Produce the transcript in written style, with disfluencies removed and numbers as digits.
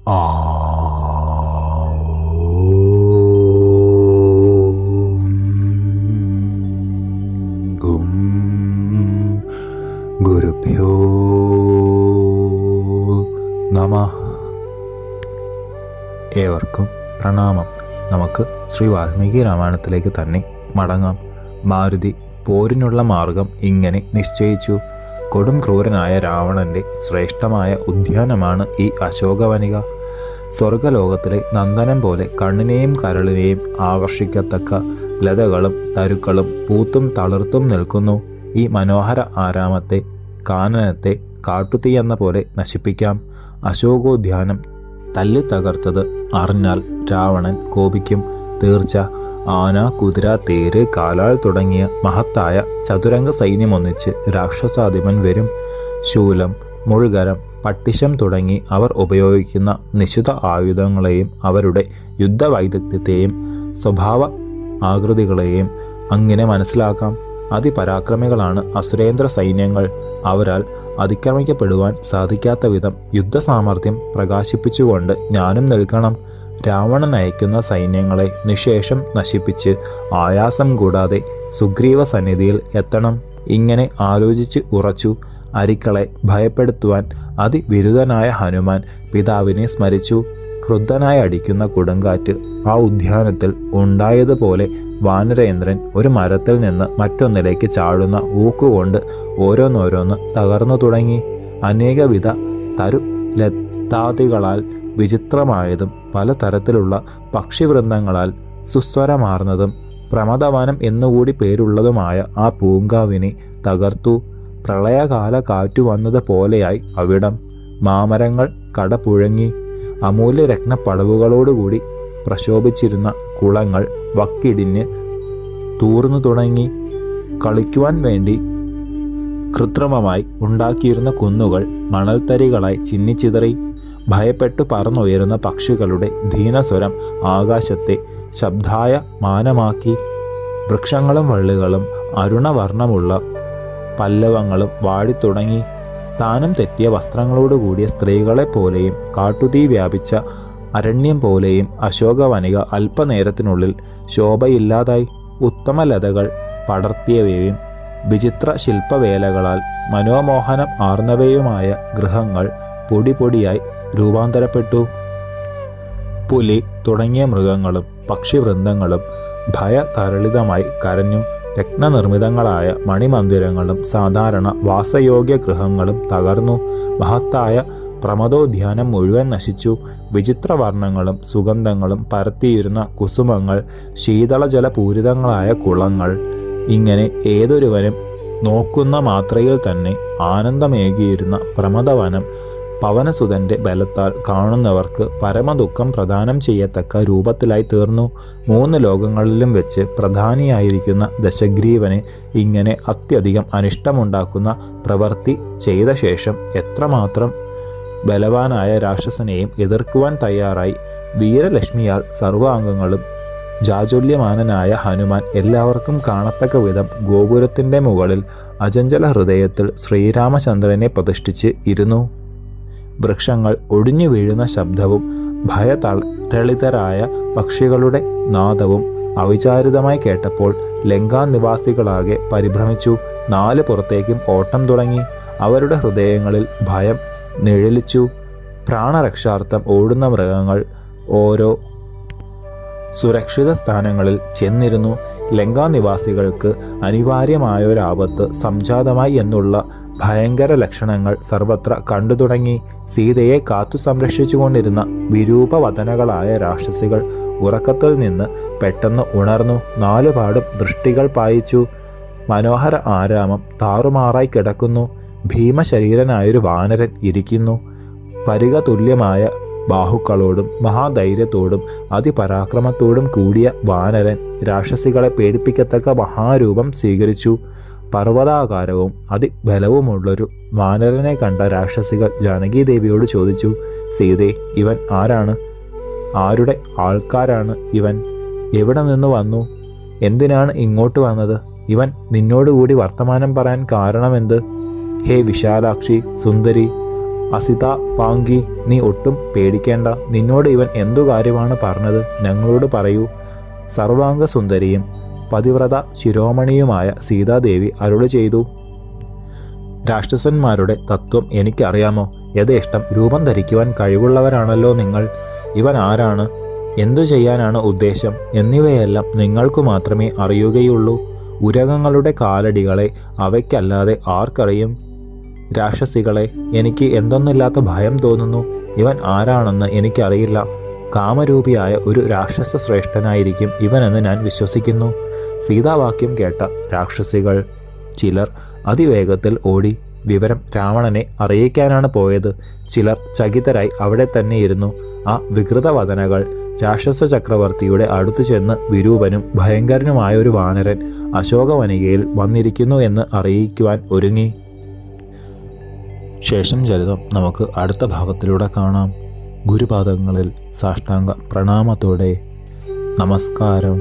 ഗും ഗുരുഭ്യോ നമഃ. ഏവർക്കും പ്രണാമം. നമുക്ക് ശ്രീ വാൽമീകി രാമായണത്തിലേക്ക് തന്നെ മടങ്ങാം. മാരുതി പോരിനുള്ള മാർഗം ഇങ്ങനെ നിശ്ചയിച്ചു. കൊടും ക്രൂരനായ രാവണന്റെ ശ്രേഷ്ഠമായ ഉദ്യാനമാണ് ഈ അശോകവനിക. സ്വർഗലോകത്തിലെ നന്ദനം പോലെ കണ്ണിനെയും കരളിനെയും ആകർഷിക്കത്തക്ക ലതകളും തരുക്കളും പൂത്തും തളിർത്തും നിൽക്കുന്നു. ഈ മനോഹര ആരാമത്തെ കാനനത്തെ കാട്ടുതീയെന്ന പോലെ നശിപ്പിക്കാം. അശോകോദ്യാനം തല്ലി തകർത്തത് അറിഞ്ഞാൽ രാവണൻ കോപിക്കും, തീർച്ച. ആന, കുതിര, തേര്, കാലാൾ തുടങ്ങിയ മഹത്തായ ചതുരംഗ സൈന്യമൊന്നിച്ച് രാക്ഷസാധിപൻ വരും. ശൂലം, മുൾഗരം, പട്ടിശം തുടങ്ങി അവർ ഉപയോഗിക്കുന്ന നിശിത ആയുധങ്ങളെയും അവരുടെ യുദ്ധവൈദഗ്ധ്യത്തെയും സ്വഭാവ ആകൃതികളെയും അങ്ങനെ മനസ്സിലാക്കാം. അതിപരാക്രമികളാണ് അസുരേന്ദ്ര സൈന്യങ്ങൾ. അവരാൽ അതിക്രമിക്കപ്പെടുവാൻ സാധിക്കാത്ത വിധം യുദ്ധസാമർഥ്യം പ്രകാശിപ്പിച്ചുകൊണ്ട് ഞാനും നിൽക്കണം. രാവണൻ അയക്കുന്ന സൈന്യങ്ങളെ നിശേഷം നശിപ്പിച്ച് ആയാസം കൂടാതെ സുഗ്രീവ സന്നിധിയിൽ എത്തണം. ഇങ്ങനെ ആലോചിച്ച് ഉറച്ചു. അരിക്കളെ ഭയപ്പെടുത്തുവാൻ അതിവിരുദ്ധനായ ഹനുമാൻ പിതാവിനെ സ്മരിച്ചു. ക്രുദ്ധനായി അടിക്കുന്ന കൊടുങ്കാറ്റ് ആ ഉദ്യാനത്തിൽ ഉണ്ടായതുപോലെ വാനരേന്ദ്രൻ ഒരു മരത്തിൽ നിന്ന് മറ്റൊന്നിലേക്ക് ചാടുന്ന ഊക്കുകൊണ്ട് ഓരോന്നോരോന്ന് തകർന്നു തുടങ്ങി. അനേകവിധ തരുലതാദികളാൽ വിചിത്രമായതും പലതരത്തിലുള്ള പക്ഷിവൃന്ദങ്ങളാൽ സുസ്വരമാർന്നതും പ്രമദവനം എന്നുകൂടി പേരുള്ളതുമായ ആ പൂങ്കാവിനെ തകർത്തു. പ്രളയകാല കാറ്റു വന്നതുപോലെയായി അവിടം. മാമരങ്ങൾ കടപുഴങ്ങി. അമൂല്യരത്നപ്പടവുകളോടുകൂടി പ്രശോഭിച്ചിരുന്ന കുളങ്ങൾ വക്കിടിഞ്ഞ് തൂർന്നു തുടങ്ങി. കളിക്കുവാൻ വേണ്ടി കൃത്രിമമായി ഉണ്ടാക്കിയിരുന്ന കുന്നുകൾ മണൽത്തരികളായി ചിന്നിച്ചിതറി. ഭയപ്പെട്ടു പറന്നുയരുന്ന പക്ഷികളുടെ ദീനസ്വരം ആകാശത്തെ ശബ്ദായമാനമാക്കി. വൃക്ഷങ്ങളും വള്ളികളും അരുണവർണ്ണമുള്ള പല്ലവങ്ങളും വാടിത്തുടങ്ങി. സ്ഥാനം തെറ്റിയ വസ്ത്രങ്ങളോടുകൂടിയ സ്ത്രീകളെപ്പോലെയും കാട്ടുതീ വ്യാപിച്ച അരണ്യം പോലെയും അശോകവനിക അല്പനേരത്തിനുള്ളിൽ ശോഭയില്ലാതായി. ഉത്തമലതകൾ പടർത്തിയവയും വിചിത്ര ശില്പവേലകളാൽ മനോമോഹനം ആർന്നവയുമായ ഗൃഹങ്ങൾ പൊടിപൊടിയായി രൂപാന്തരപ്പെട്ടു. പുലി തുടങ്ങിയ മൃഗങ്ങളും പക്ഷിവൃന്ദങ്ങളും ഭയതരളിതമായി കരഞ്ഞു. രത്നനിർമ്മിതങ്ങളായ മണിമന്ദിരങ്ങളും സാധാരണ വാസയോഗ്യ ഗൃഹങ്ങളും തകർന്നു. മഹത്തായ പ്രമദോദ്യാനം മുഴുവൻ നശിച്ചു. വിചിത്രവർണ്ണങ്ങളും സുഗന്ധങ്ങളും പരത്തിയിരുന്ന കുസുമങ്ങൾ, ശീതളജലപൂരിതങ്ങളായ കുളങ്ങൾ, ഇങ്ങനെ ഏതൊരുവനും നോക്കുന്ന മാത്രയിൽ തന്നെ ആനന്ദമേകിയിരുന്ന പ്രമദവനം പവനസുതന്റെ ബലത്താൽ കാണുന്നവർക്ക് പരമദുഃഖം പ്രദാനം ചെയ്യത്തക്ക രൂപത്തിലായി തീർന്നു. 3 ലോകങ്ങളിലും വെച്ച് പ്രധാനിയായിരിക്കുന്ന ദശഗ്രീവനെ ഇങ്ങനെ അത്യധികം അനിഷ്ടമുണ്ടാക്കുന്ന പ്രവൃത്തി ചെയ്ത ശേഷം എത്രമാത്രം ബലവാനായ രാക്ഷസനെയും എതിർക്കുവാൻ തയ്യാറായി വീരലക്ഷ്മിയാൽ സർവാംഗങ്ങളും ജാജുല്യമാനനായ ഹനുമാൻ എല്ലാവർക്കും കാണത്തക്ക വിധം ഗോപുരത്തിൻ്റെ മുകളിൽ അചഞ്ചല ഹൃദയത്തിൽ ശ്രീരാമചന്ദ്രനെ പ്രതിഷ്ഠിച്ച് ഇരുന്നു. വൃക്ഷങ്ങൾ ഒടിഞ്ഞു വീഴുന്ന ശബ്ദവും ഭയതരളിതരായ പക്ഷികളുടെ നാദവും അവിചാരിതമായി കേട്ടപ്പോൾ ലങ്കാനിവാസികളാകെ പരിഭ്രമിച്ചു. 4 പുറത്തേക്കും ഓട്ടം തുടങ്ങി. അവരുടെ ഹൃദയങ്ങളിൽ ഭയം നിഴലിച്ചു. പ്രാണരക്ഷാർത്ഥം ഓടുന്ന മൃഗങ്ങൾ ഓരോ സുരക്ഷിത സ്ഥാനങ്ങളിൽ ചെന്നിരുന്നു. ലങ്കാനിവാസികൾക്ക് അനിവാര്യമായൊരാപത്ത് സംജാതമായി എന്നുള്ള ഭയങ്കര ലക്ഷണങ്ങൾ സർവത്ര കണ്ടു തുടങ്ങി. സീതയെ കാത്തു സംരക്ഷിച്ചുകൊണ്ടിരുന്ന വിരൂപവദനകളായ രാക്ഷസികൾ ഉറക്കത്തിൽ നിന്ന് പെട്ടെന്ന് ഉണർന്നു. 4 പാടും ദൃഷ്ടികൾ പായിച്ചു. മനോഹര ആരാമം താറുമാറായി കിടക്കുന്നു. ഭീമശരീരനായൊരു വാനരൻ ഇരിക്കുന്നു. പരിക തുല്യമായ ബാഹുക്കളോടും മഹാധൈര്യത്തോടും അതിപരാക്രമത്തോടും കൂടിയ വാനരൻ രാക്ഷസികളെ പേടിപ്പിക്കത്തക്ക മഹാരൂപം സ്വീകരിച്ചു. പർവ്വതാകാരവും അതിബലവുമുള്ളൊരു വാനരനെ കണ്ട രാക്ഷസികൾ ജാനകീദേവിയോട് ചോദിച്ചു, സീതേ, ഇവൻ ആരാണ്? ആരുടെ ആൾക്കാരാണ് ഇവൻ? എവിടെ നിന്ന് വന്നു? എന്തിനാണ് ഇങ്ങോട്ട് വന്നത്? ഇവൻ നിന്നോടുകൂടി വർത്തമാനം പറയാൻ കാരണമെന്ത്? ഹേ വിശാലാക്ഷി, സുന്ദരി, അസിത പാങ്കി, നീ ഒട്ടും പേടിക്കേണ്ട. നിന്നോട് ഇവൻ എന്തു കാര്യമാണ് പറഞ്ഞത്? ഞങ്ങളോട് പറയൂ. സർവാംഗ സുന്ദരിയും പതിവ്രത ശിരോമണിയുമായ സീതാദേവി അരുളി ചെയ്തു. രാക്ഷസന്മാരുടെ തത്വം എനിക്കറിയാമോ? യഥേഷ്ടം രൂപം ധരിക്കുവാൻ കഴിവുള്ളവരാണല്ലോ നിങ്ങൾ. ഇവൻ ആരാണ്, എന്തു ചെയ്യാനാണ് ഉദ്ദേശം എന്നിവയെല്ലാം നിങ്ങൾക്കു മാത്രമേ അറിയുകയുള്ളൂ. ഉരകങ്ങളുടെ കാലടികളെ അവയ്ക്കല്ലാതെ ആർക്കറിയും? രാക്ഷസികളെ, എനിക്ക് എന്തൊന്നില്ലാത്ത ഭയം തോന്നുന്നു. ഇവൻ ആരാണെന്ന് എനിക്കറിയില്ല. കാമരൂപിയായ ഒരു രാക്ഷസ ശ്രേഷ്ഠനായിരിക്കും ഇവനെന്ന് ഞാൻ വിശ്വസിക്കുന്നു. സീതാവാക്യം കേട്ട രാക്ഷസികൾ ചിലർ അതിവേഗത്തിൽ ഓടി വിവരം രാവണനെ അറിയിക്കാനാണ് പോയത്. ചിലർ ചകിതരായി അവിടെ തന്നെ ഇരുന്നു. ആ വികൃതവദനകൾ രാക്ഷസ ചക്രവർത്തിയുടെ അടുത്തു ചെന്ന് വിരൂപനും ഭയങ്കരനുമായ ഒരു വാനരൻ അശോകവനികയിൽ വന്നിരിക്കുന്നു എന്ന് അറിയിക്കുവാൻ ഒരുങ്ങി. ശേഷം ചരിതം നമുക്ക് അടുത്ത ഭാഗത്തിലൂടെ കാണാം. ഗുരുപാദങ്ങളിൽ സാഷ്ടാംഗ പ്രണാമത്തോടെ നമസ്കാരം.